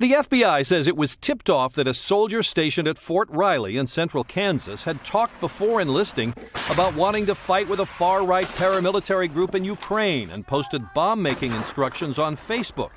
The FBI says it was tipped off that a soldier stationed at Fort Riley in central Kansas had talked before enlisting about wanting to fight with a far-right paramilitary group in Ukraine and posted bomb-making instructions on Facebook.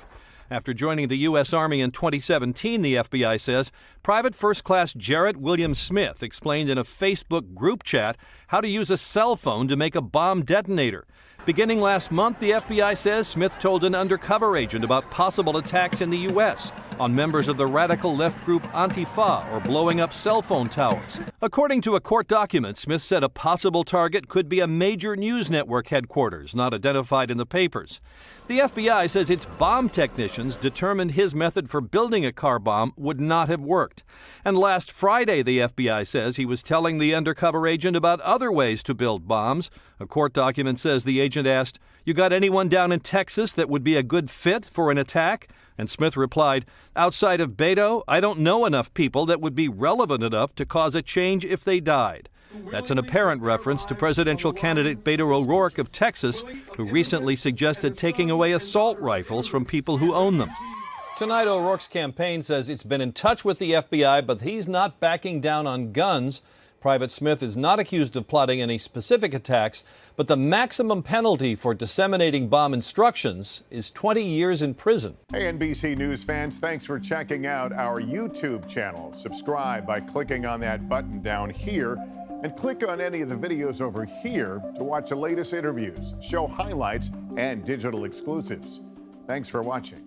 After joining the U.S. Army in 2017, the FBI says, Private First Class Jarrett William Smith explained in a Facebook group chat how to use a cell phone to make a bomb detonator. Beginning last month, the FBI says Smith told an undercover agent about possible attacks in the U.S. on members of the radical left group Antifa or blowing up cell phone towers. According to a court document, Smith said a possible target could be a major news network headquarters, not identified in the papers. The FBI says its bomb technicians determined his method for building a car bomb would not have worked. And last Friday, the FBI says he was telling the undercover agent about other ways to build bombs. A court document says the agent asked, "You got anyone down in Texas that would be a good fit for an attack?" And Smith replied, "Outside of Beto, I don't know enough people that would be relevant enough to cause a change if they died." That's an apparent reference to presidential candidate Beto O'Rourke of Texas, who recently suggested taking away assault rifles from people who own them. Tonight, O'Rourke's campaign says it's been in touch with the FBI, but he's not backing down on guns. Private Smith is not accused of plotting any specific attacks, but the maximum penalty for disseminating bomb instructions is 20 years in prison. Hey, NBC News fans, thanks for checking out our YouTube channel. Subscribe by clicking on that button down here and click on any of the videos over here to watch the latest interviews, show highlights, and digital exclusives. Thanks for watching.